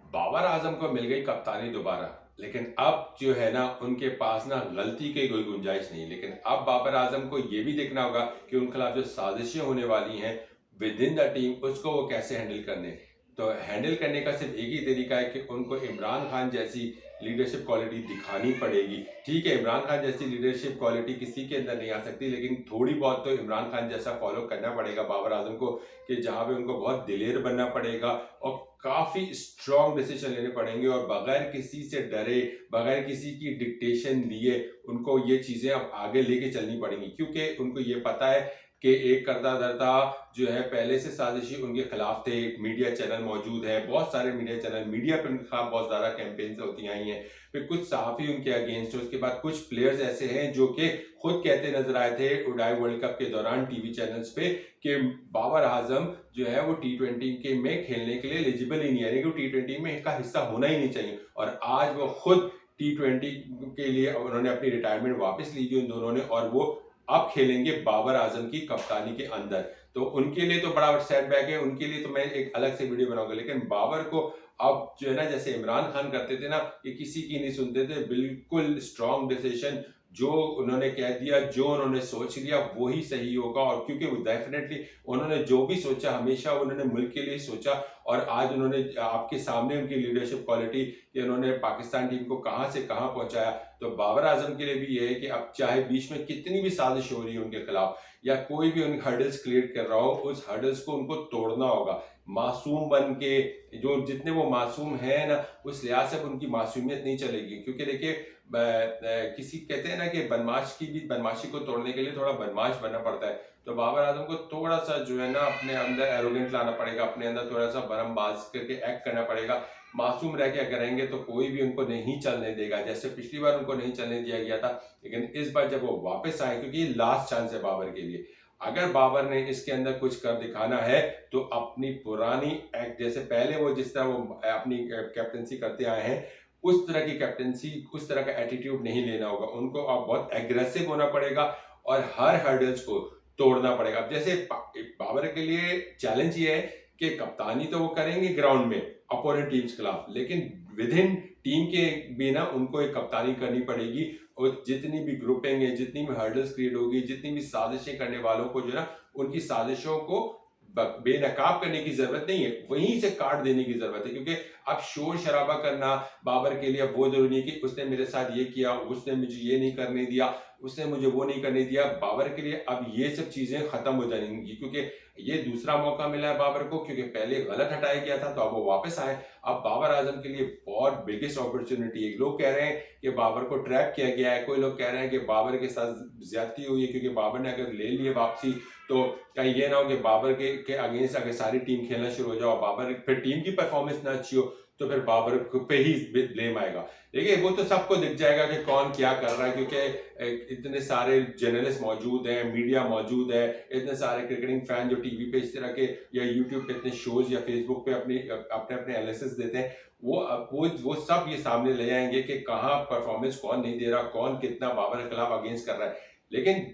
बाबर आजम को मिल गई कप्तानी दोबारा, लेकिन अब जो है ना उनके पास ना गलती की कोई गुंजाइश नहीं। लेकिन अब बाबर आजम को ये भी देखना होगा कि उन खिलाफ जो साजिशें होने वाली हैं विद इन द टीम, उसको वो कैसे हैंडल करने। तो हैंडल करने का सिर्फ एक ही तरीका है कि उनको इमरान खान जैसी लीडरशिप क्वालिटी दिखानी पड़ेगी। ठीक है, इमरान खान जैसी लीडरशिप क्वालिटी किसी के अंदर नहीं आ सकती, लेकिन थोड़ी बहुत तो इमरान खान जैसा फॉलो करना पड़ेगा बाबर आजम को, कि जहाँ पे उनको बहुत दिलेर बनना पड़ेगा और काफ़ी स्ट्रॉन्ग डिसीजन लेने पड़ेंगे और बगैर किसी से डरे, बगैर किसी की डिक्टेशन लिए उनको ये चीज़ें अब आगे लेके चलनी पड़ेंगी, क्योंकि उनको ये पता है कि एक करता धरता जो है पहले से साजिशी उनके खिलाफ थे। एक मीडिया चैनल मौजूद है, बहुत सारे मीडिया चैनल, मीडिया पे उनके खिलाफ बहुत ज़्यादा कैंपेन्स होती आई हैं। फिर कुछ सहाफ़ी उनके अगेंस्ट है, उसके बाद कुछ प्लेयर्स ऐसे हैं जो कि खुद कहते नजर आए थे उडाई वर्ल्ड कप के दौरान टीवी चैनल्स पे कि बाबर आजम जो है वो T20 के में खेलने के लिए एलिजिबल ही नहीं है, कि T20 में का हिस्सा होना ही नहीं चाहिए। और आज वो खुद T20 के लिए उन्होंने अपनी रिटायरमेंट वापस ली थी उन दोनों ने, और वो अब खेलेंगे बाबर आजम की कप्तानी के अंदर। तो उनके लिए तो बड़ा सेटबैक है, उनके लिए तो मैं एक अलग से वीडियो बनाऊंगा। लेकिन बाबर को अब जो है ना, जैसे इमरान खान करते थे ना, ये किसी की नहीं सुनते थे, बिल्कुल स्ट्रॉन्ग डिसीजन, जो उन्होंने कह दिया, जो उन्होंने सोच लिया वही सही होगा। और क्योंकि वो डेफिनेटली उन्होंने जो भी सोचा हमेशा उन्होंने मुल्क के लिए सोचा, और आज उन्होंने आपके सामने उनकी लीडरशिप क्वालिटी कि उन्होंने पाकिस्तान टीम को कहां से कहां पहुंचाया। तो बाबर आजम के लिए भी ये है कि अब चाहे बीच में कितनी भी साजिश हो रही है उनके खिलाफ, या कोई भी उन हर्डल्स क्रिएट कर रहा हो, उस हर्डल्स को उनको तोड़ना होगा मासूम बन के। जो जितने वो मासूम है ना, उस लिहाज से उनकी मासूमियत नहीं चलेगी, क्योंकि देखिए किसी कहते हैं ना कि बदमाश की भी बदमाशी को तोड़ने के लिए थोड़ा बदमाश बनना पड़ता है। तो बाबर आजम को थोड़ा सा जो है ना अपने अंदर एरोगेंट लाना पड़ेगा, अपने अंदर थोड़ा सा बरमबाज करके एक्ट करना पड़ेगा। मासूम रह के अगर रहेंगे तो कोई भी उनको नहीं चलने देगा, जैसे पिछली बार उनको नहीं चलने दिया गया था। लेकिन इस बार जब वो वापस आए, क्योंकि ये लास्ट चांस है बाबर के लिए, अगर बाबर ने इसके अंदर कुछ कर दिखाना है तो अपनी पुरानी एक्ट, जैसे पहले वो जिस तरह वो अपनी कैप्टनसी करते आए हैं, उस तरह की कैप्टनसी, उस तरह का एटीट्यूड नहीं लेना होगा उनको। अब बहुत एग्रेसिव होना पड़ेगा और हर हर्डल्स को तोड़ना पड़ेगा। अब जैसे बाबर के लिए चैलेंज ये है कि कप्तानी तो वो करेंगे ग्राउंड में अपोनेंट टीम्स के खिलाफ, लेकिन विद इन टीम के भी ना उनको एक कप्तानी करनी पड़ेगी। और जितनी भी ग्रुपिंग है, जितनी भी हर्डल्स क्रिएट होगी, जितनी भी साजिशें करने वालों को जो है ना, उनकी साजिशों को बेनकाब करने की जरूरत नहीं है, वहीं से काट देने की जरूरत है। क्योंकि अब शोर शराबा करना बाबर के लिए अब वो जरूरी नहीं कि उसने मेरे साथ ये किया, उसने मुझे ये नहीं करने दिया, उसने मुझे वो नहीं करने दिया। बाबर के लिए अब ये सब चीजें खत्म हो जाएंगी, क्योंकि ये दूसरा मौका मिला है बाबर को, क्योंकि पहले गलत हटाया गया था तो अब वो वापस आए। अब बाबर आजम के लिए बहुत बिगेस्ट अपॉर्चुनिटी है। लोग कह रहे हैं कि बाबर को ट्रैप किया गया है, कोई लोग कह रहे हैं कि बाबर के साथ ज्यादती हुई है, क्योंकि बाबर ने अगर ले लिए वापसी तो कहीं ये ना हो कि बाबर के अगेंस्ट अगर सारी टीम खेलना शुरू हो जाओ, बाबर फिर टीम की परफॉर्मेंस ना अच्छी हो तो फिर बाबर पे ही ब्लेम आएगा। देखिए वो तो सबको दिख जाएगा कि कौन क्या कर रहा है, क्योंकि इतने सारे जर्नलिस्ट मौजूद हैं, मीडिया मौजूद है, इतने सारे क्रिकेटिंग फैन जो टीवी पे इस तरह के या यूट्यूब पे इतने शोज या फेसबुक पे अपने अपने एनालिसिस देते हैं, वो सब ये सामने ले आएंगे कि कहाँ परफॉर्मेंस कौन नहीं दे रहा, कौन कितना बाबर के खिलाफ अगेंस्ट कर रहा है। लेकिन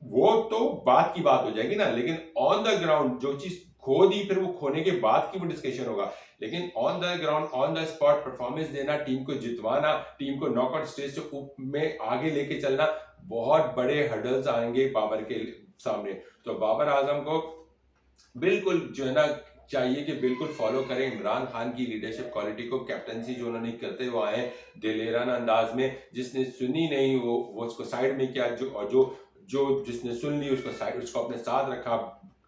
वो तो बात की बात हो जाएगी ना, लेकिन ऑन द ग्राउंड जो चीज खो दी फिर वो खोने के बाद की वो डिस्कशन होगा। लेकिन on the ground on the spot performance देना, टीम को जितवाना, टीम को नॉकआउट स्टेज से में आगे लेके चलना, बहुत बड़े हर्डल्स आएंगे बाबर के सामने। तो बाबर आजम को बिल्कुल जो है ना चाहिए कि बिल्कुल फॉलो करें इमरान खान की लीडरशिप क्वालिटी को, कैप्टनसी जो उन्होंने करते हुए आए हैं दिलेराना अंदाज में। जिसने सुनी नहीं वो उसको साइड में किया, जो और जो जो जिसने सुन ली उसको साइड, उसको अपने साथ रखा।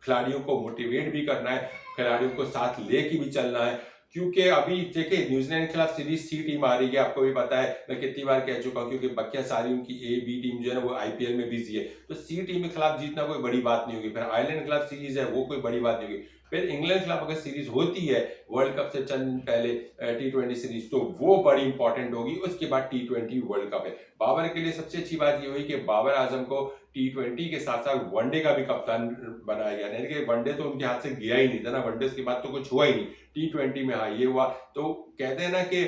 खिलाड़ियों को मोटिवेट भी करना है, खिलाड़ियों को साथ लेके भी चलना है, क्योंकि अभी देखिए न्यूजीलैंड के खिलाफ सीरीज सी टीम आ रही है, आपको भी पता है, मैं कितनी बार कह चुका हूँ, क्योंकि बकिया सारी उनकी ए बी टीम जो है ना वो आईपीएल में बिजी है। तो सी टीम के खिलाफ जीतना कोई बड़ी बात नहीं होगी। फिर आयरलैंड के खिलाफ सीरीज है, वो कोई बड़ी बात नहीं होगी। फिर इंग्लैंड के खिलाफ अगर सीरीज होती है वर्ल्ड कप से चंद दिन पहले T20 सीरीज, तो वो बड़ी इंपॉर्टेंट होगी। उसके बाद T20 वर्ल्ड कप है। बाबर के लिए सबसे अच्छी बात ये हुई कि बाबर आजम को T20 के साथ साथ वनडे का भी कप्तान बनाया गया, यानी कि वनडे तो उनके हाथ से गया ही नहीं था ना, वनडे के बाद तो कुछ हुआ ही नहीं। T20 में हाँ ये हुआ। तो कहते हैं ना कि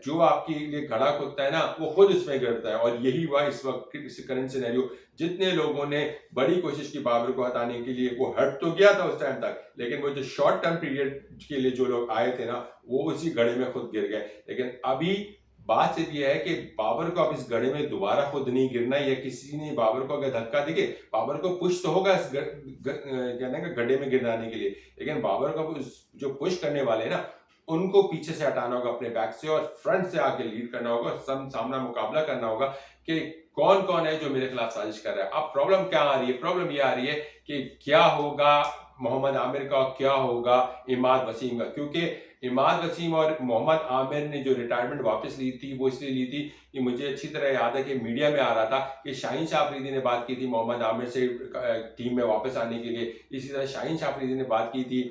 जो आपके लिए खड़ा कुत्ता है ना वो खुद इसमें गिरता है, और यही हुआ इस वक्त इस करंट सिनेरियो। जितने लोगों ने बड़ी कोशिश की बाबर को हटाने के लिए, वो हट तो गया था उस टाइम तक, लेकिन वो जो शॉर्ट टर्म पीरियड के लिए जो लोग आए थे ना, वो उसी घड़े में खुद गिर गए। लेकिन अभी बात सिर्फ ये है कि बाबर को अब इस घड़े में दोबारा खुद नहीं गिरना, या किसी ने बाबर को अगर धक्का देके बाबर को पुश तो होगा इस कहने का गड्ढे में गिराने के लिए, लेकिन बाबर को जो पुश करने वाले हैं ना, उनको पीछे से हटाना होगा अपने बैक से, और फ्रंट से आके लीड करना होगा, सामना मुकाबला करना होगा कि कौन कौन है जो मेरे खिलाफ साजिश कर रहा है। अब प्रॉब्लम क्या आ रही है? प्रॉब्लम ये आ रही है कि क्या होगा मोहम्मद आमिर का, क्या होगा इमाद वसीम का, क्योंकि इमाद वसीम और मोहम्मद आमिर ने जो रिटायरमेंट वापस ली थी वो इसलिए ली थी कि मुझे अच्छी तरह याद है कि मीडिया में आ रहा था कि शाहीन शाह अफरीदी ने बात की थी मोहम्मद आमिर से टीम में वापस आने के लिए। इसी तरह शाहीन शाह अफरीदी ने बात की थी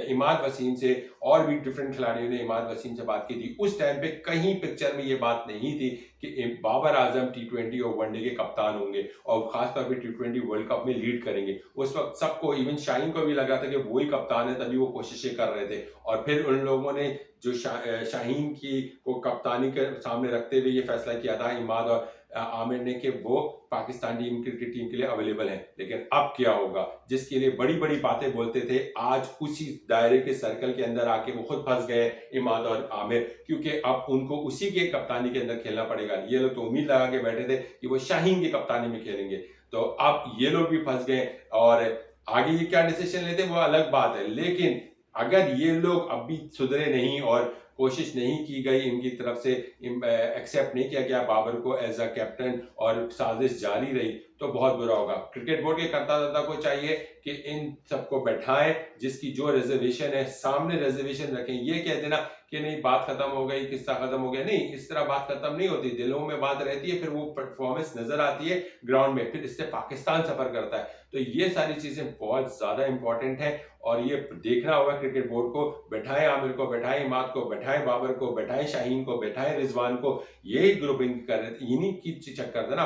इमाद वसीम से, और भी डिफरेंट खिलाड़ियों ने इमाद वसीम से बात की थी। उस टाइम पे कहीं पिक्चर में ये बात नहीं थी कि बाबर आजम T20 और वनडे के कप्तान होंगे और खासतौर पे T20 वर्ल्ड कप में लीड करेंगे। उस वक्त सबको, इवन शाहीन को भी लगा था कि वही कप्तान है, तभी वो कोशिशें कर रहे थे। और फिर उन लोगों ने जो शाहीन की को कप्तानी के सामने रखते हुए ये फैसला किया था इमाद और आमिर ने कि वो पाकिस्तान क्रिकेट टीम के लिए अवेलेबल हैं। लेकिन अब क्या होगा? जिसके लिए बड़ी बड़ी बातें बोलते थे, आज उसी दायरे के सर्कल के अंदर आके वो खुद फंस गए इमाद और आमिर, क्योंकि अब उनको उसी के कप्तानी के अंदर खेलना पड़ेगा। ये लोग तो उम्मीद लगा के बैठे थे कि वो शाहीन की कप्तानी में खेलेंगे, तो अब ये लोग भी फंस गए। और आगे ये क्या डिसीजन लेते वो अलग बात है, लेकिन अगर ये लोग अब भी सुधरे नहीं और कोशिश नहीं की गई इनकी तरफ से, एक्सेप्ट नहीं किया गया बाबर को एज अ कैप्टन और साजिश जारी रही, तो बहुत बुरा होगा। क्रिकेट बोर्ड के कर्ता धर्ता को चाहिए कि इन सबको बैठाएं, जिसकी जो रिजर्वेशन है सामने रिजर्वेशन रखें। ये कह देना कि नहीं बात खत्म हो गई, किस्सा खत्म हो गया, नहीं, इस तरह बात खत्म नहीं होती। दिलों में बात रहती है, फिर वो परफॉर्मेंस नजर आती है ग्राउंड में, फिर इससे पाकिस्तान सफर करता है। तो ये सारी चीजें बहुत ज्यादा इंपॉर्टेंट है और ये देखना होगा क्रिकेट बोर्ड को। बैठाएं आमिर को, बैठाएं इमाद को, बैठाएं बाबर को, बैठाएं शाहीन को, बैठाएं रिजवान को। यही ग्रुपिंग कर रहे थे, इन्हीं की चक्कर था ना।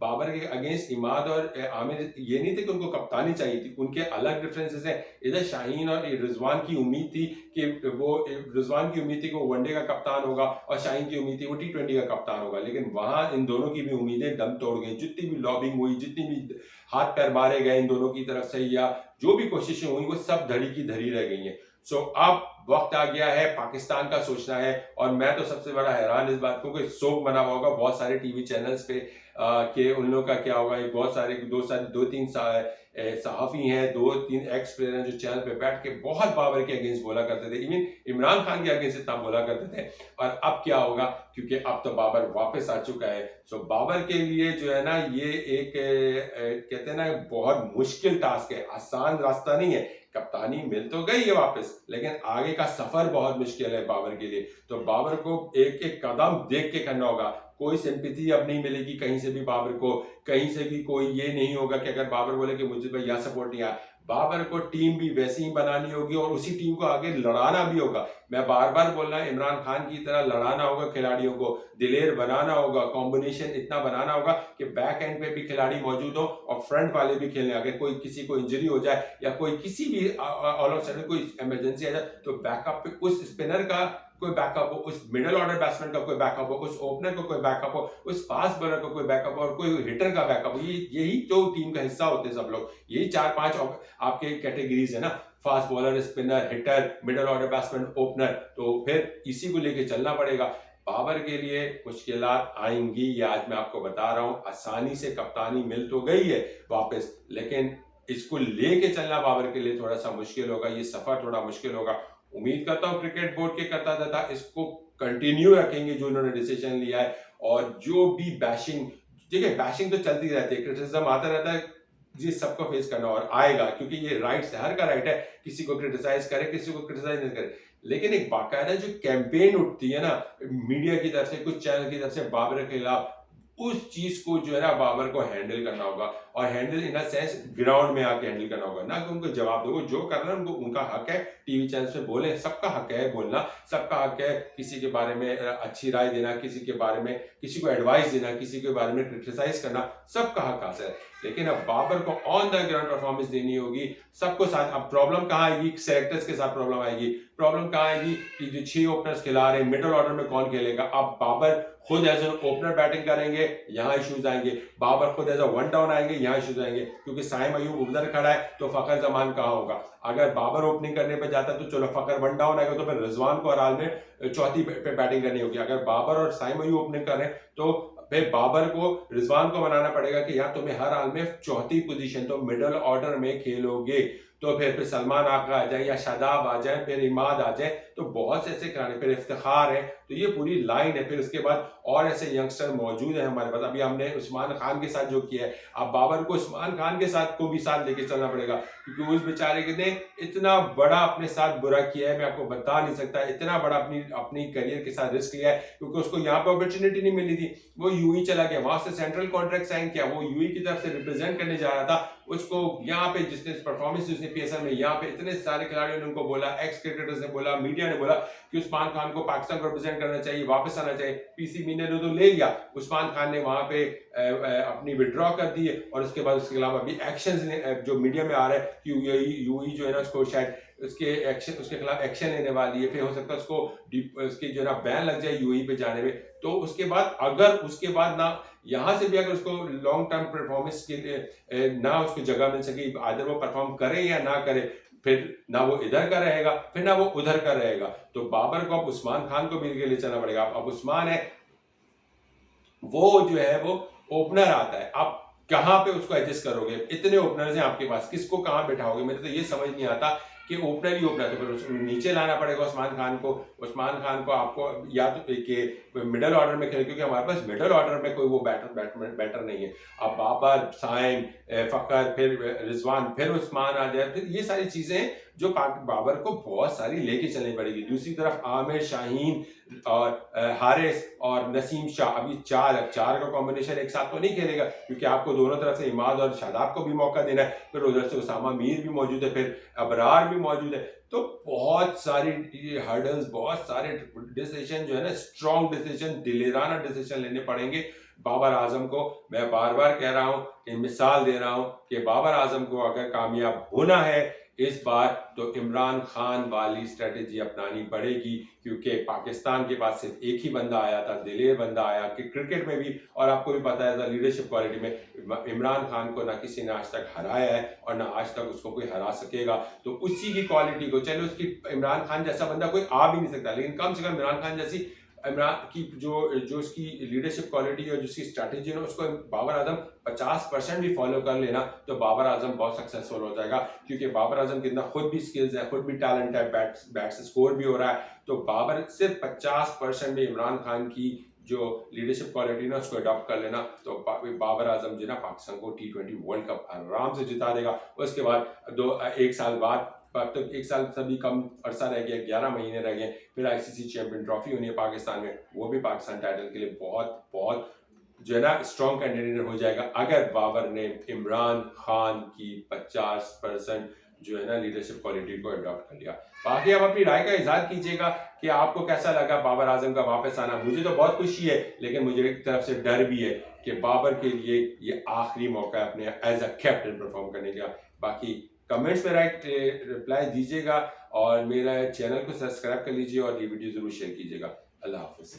बाबर के अगेंस्ट इमाद और आमिर ये नहीं थे कि उनको कप्तानी चाहिए थी, उनके अलग डिफरेंसेस हैं। इधर शाहीन और रिजवान की उम्मीद थी कि रिजवान की उम्मीद थी कि वो वनडे का कप्तान होगा और शाहीन की उम्मीद थी वो T20 का कप्तान होगा। लेकिन वहां इन दोनों की भी उम्मीदें दम तोड़ गई। जितनी भी लॉबिंग हुई, जितनी भी हाथ पैर मारे गए इन दोनों की तरफ से, या जो भी कोशिशें हुई, वो सब धड़ी की धड़ी रह गई हैं। सो अब वक्त आ गया है पाकिस्तान का सोचना है। और मैं तो सबसे बड़ा हैरान इस बात को कि शोक बना हुआ होगा बहुत सारे टीवी चैनल्स पे कि उन लोगों का क्या होगा। बहुत सारे दो तीन सहाफी हैं, 2-3 एक्स प्लेयर हैं जो चैनल पे बैठ के बहुत बाबर के अगेंस्ट बोला करते थे, इवन इमरान खान के अगेंस्ट इतना बोला करते थे। और अब क्या होगा, क्योंकि अब तो बाबर वापस आ चुका है। सो बाबर के लिए जो है ना, ये एक कहते हैं ना बहुत मुश्किल टास्क है, आसान रास्ता नहीं है। कप्तानी मिल तो गई है वापस, लेकिन आगे का सफर बहुत मुश्किल है बाबर के लिए। तो बाबर को एक एक कदम देख के करना होगा। कोई सिंपैथी अब नहीं मिलेगी कहीं से भी बाबर को, कहीं से भी कोई ये नहीं होगा कि अगर बाबर बोले कि मुझे भाई यहाँ सपोर्ट नहीं आया, बाबर को टीम भी वैसी ही बनानी होगी और उसी टीम को आगे लड़ाना भी होगा। मैं बार बार बोल रहा हूं, इमरान खान की तरह लड़ाना होगा, खिलाड़ियों को दिलेर बनाना होगा, कॉम्बिनेशन इतना बनाना होगा कि बैक एंड पे भी खिलाड़ी मौजूद हो और फ्रंट वाले भी खेलने। अगर कोई किसी को इंजरी हो जाए या कोई किसी भी ऑल ऑफ सडन कोई इमरजेंसी आ जाए, तो बैकअप पे उस स्पिनर का कोई बैकअप हो, उस मिडिल ऑर्डर बैट्समैन का कोई बैकअप हो, उस ओपनर का कोई बैकअप हो, उस फास्ट बॉलर का कोई बैकअप हो और कोई हिटर का बैकअप हो। यही जो टीम का हिस्सा होते हैं सब लोग, यही 4-5 आपके कैटेगरीज है ना, fast bowler, spinner, hitter, middle order batsman, opener. तो फिर इसी को लेके चलना पड़ेगा। बाबर के लिए मुश्किलात आएंगी, ये आज मैं आपको बता रहा हूं। आसानी से कप्तानी मिल तो गई है वापस, लेकिन इसको लेके चलना बाबर के लिए थोड़ा सा मुश्किल होगा, ये सफर थोड़ा मुश्किल होगा। उम्मीद करता हूं क्रिकेट बोर्ड के करता धर्ता इसको कंटिन्यू रखेंगे जो उन्होंने डिसीजन लिया है। और जो भी बैशिंग, देखिए बैशिंग तो चलती रहती है, क्रिटिसिज्म आता रहता है, ये सबको फेस करना और आएगा, क्योंकि ये राइट है, हर का राइट है किसी को क्रिटिसाइज करे, किसी को क्रिटिसाइज नहीं करे। लेकिन एक बाकायदा जो कैंपेन उठती है ना मीडिया की तरफ से, कुछ चैनल की तरफ से बाबर के खिलाफ, उस चीज को जो है ना बाबर को हैंडल करना होगा। और handle in a sense ground में आके हैंडल करना होगा, ना कि उनको जवाब दो। जो करना है उनको, उनका हक है, टीवी चैनल पे बोले, सबका हक है बोलना, सबका हक है किसी के बारे में अच्छी राय देना, किसी के बारे में किसी को एडवाइस देना, किसी के बारे में क्रिटिसाइज करना, सबका हक हासिल है। लेकिन अब बाबर को ऑन द ग्राउंड परफॉर्मेंस देनी होगी सबको साथ। अब प्रॉब्लम कहाँ आएगी? सेलेक्टर्स के साथ प्रॉब्लम आएगी। प्रॉब्लम कहाँ आएगी कि जो 6 ओपनर्स खिला रहे हैं, मिडिल ऑर्डर में कौन खेलेगा? अब बाबर खुद एज एन ओपनर बैटिंग करेंगे, यहाँ इश्यूज आएंगे। बाबर खुद एज अ वन डाउन आएंगे, यहाँ इश्यूज आएंगे, क्योंकि साइम अयूब उधर खड़ा है तो फखर जमान कहाँ होगा। अगर बाबर ओपनिंग करने पे जाता तो चलो फखर 1 डाउन आएगा, तो फिर रिजवान को हर हाल में चौथी पे बैटिंग करनी होगी। अगर बाबर और साइम अयूब ओपनिंग कर रहे हैं तो फिर बाबर को रिजवान को मनाना पड़ेगा कि यार तुम्हें हर हाल में चौथी पोजीशन, तो मिडिल ऑर्डर में खेलोगे। तो फिर सलमान आका आ जाए या शादाब आ जाए, फिर इमाद आ जाए, तो बहुत से ऐसे खिलाड़ी, फिर इफ्तिखार है, तो ये पूरी लाइन है। फिर उसके बाद और ऐसे यंगस्टर मौजूद है हमारे पास। अभी हमने उस्मान खान के साथ जो किया है, अब बाबर को उस्मान खान के साथ को भी साथ लेके चलना पड़ेगा, क्योंकि उस बेचारे ने इतना बड़ा अपने साथ बुरा किया है, मैं आपको बता नहीं सकता। इतना बड़ा अपनी करियर के साथ रिस्क लिया है, क्योंकि उसको यहाँ पे अपॉर्चुनिटी नहीं मिली थी, वो यूई चला गया, वहां से सेंट्रल कॉन्ट्रैक्ट साइन किया, वो यूई की तरफ से रिप्रेजेंट करने जा रहा था। उसको यहाँ पे जिसने परफॉर्मेंस उसने पीएसएल में, यहाँ पे इतने सारे खिलाड़ियों ने उनको बोला, एक्स क्रिकेटर्स ने बोला, मीडिया ने बोला कि उस्मान खान को पाकिस्तान को रिप्रेजेंट करना चाहिए, वापस आना चाहिए। पीसी मीना ने तो ले लिया, उस्मान खान ने वहां पे अपनी विड्रॉ कर दी है, और उसके बाद उसके अलावा अभी एक्शन जो मीडिया में आ रहा है कि यूई जो है ना उसको शायद उसके खिलाफ एक्शन लेने वाली है, फिर हो सकता है उसको उसकी जो है ना बैन लग जाए यूई पे जाने में। तो उसके बाद अगर उसके बाद ना यहाँ से भी अगर उसको लॉन्ग टर्म परफॉर्मेंस के लिए ना उसको जगह मिल सके, आदर वो परफॉर्म करे या ना करे, फिर ना वो इधर का रहेगा, फिर ना वो उधर का रहेगा। तो बाबर को अब उस्मान खान को मिल के ले चलना पड़ेगा। अब उस्मान है, वो जो है वो ओपनर आता है, आप कहाँ पे उसको एडजस्ट करोगे? इतने ओपनर्स हैं आपके पास, किसको कहाँ बैठाओगे? मेरे तो ये समझ नहीं आता कि ओपनर ही ओपनर, तो फिर उसको नीचे लाना पड़ेगा उस्मान खान को। उस्मान खान को आपको या तो कि मिडल ऑर्डर में खेले, क्योंकि हमारे पास मिडल ऑर्डर में कोई वो बैटर नहीं है। अब बाबर, साइम, फकर, फिर रिजवान, फिर उस्मान आ जाए, फिर ये सारी चीजें जो बाबर को बहुत सारी लेके चलनी पड़ेगी। दूसरी तरफ आमिर, शाहीन और हारिस और नसीम शाह, अभी चार का कॉम्बिनेशन एक साथ तो नहीं खेलेगा, क्योंकि आपको दोनों तरफ से इमाद और शादाब को भी मौका देना है, फिर उधर से उसामा मीर भी मौजूद है, फिर अबरार भी मौजूद है। तो बहुत सारी हर्डल्स, बहुत सारे डिसीजन जो है ना, स्ट्रॉन्ग डिसीजन, दिलेराना डिसीजन लेने पड़ेंगे बाबर आजम को। मैं बार बार कह रहा हूं कि मिसाल दे रहा हूं कि बाबर आजम को अगर कामयाब होना है इस बार, तो इमरान खान वाली स्ट्रेटेजी अपनानी पड़ेगी, क्योंकि पाकिस्तान के पास सिर्फ एक ही बंदा आया था, दिलेर बंदा आया कि क्रिकेट में भी, और आपको भी पता है लीडरशिप क्वालिटी में इमरान खान को ना किसी ने आज तक हराया है और ना आज तक उसको कोई हरा सकेगा। तो उसी की क्वालिटी को, चलो उसकी इमरान खान जैसा बंदा कोई आ भी नहीं सकता, लेकिन कम से कम इमरान खान जैसी इमरान की जो उसकी लीडरशिप क्वालिटी और जिसकी स्ट्रैटेजी है उसको बाबर आजम 50% भी फॉलो कर लेना, तो बाबर आजम बहुत सक्सेसफुल हो जाएगा। क्योंकि बाबर आजम कितना खुद भी स्किल्स है, खुद भी टैलेंट है, बैट से स्कोर भी हो रहा है। तो बाबर सिर्फ 50% में इमरान खान की जो लीडरशिप क्वालिटी ना उसको अडॉप्ट कर लेना, तो बाबर आजम जो ना पाकिस्तान को T20 वर्ल्ड कप आराम से जिता देगा। उसके बाद एक साल बाद, अब तक एक साल से भी कम अरसा रह गया, 11 महीने रह गए, फिर आईसीसी चैंपियन ट्रॉफी होनी है पाकिस्तान में, वो भी पाकिस्तान टाइटल के लिए बहुत बहुत जो है ना स्ट्रॉन्ग कैंडिडेट हो जाएगा, अगर बाबर ने इमरान खान की 50% जो है ना लीडरशिप क्वालिटी को अडॉप्ट कर लिया। बाकी आप अपनी राय का इजहार कीजिएगा कि आपको कैसा लगा बाबर आजम का वापस आना। मुझे तो बहुत खुशी है, लेकिन मुझे एक तरफ से डर भी है कि बाबर के लिए ये आखिरी मौका है अपने एज अ कैप्टन परफॉर्म करने का। बाकी कमेंट्स में रिप्लाई दीजिएगा और मेरा चैनल को सब्सक्राइब कर लीजिए और ये वीडियो जरूर शेयर कीजिएगा। अल्लाह हाफिज।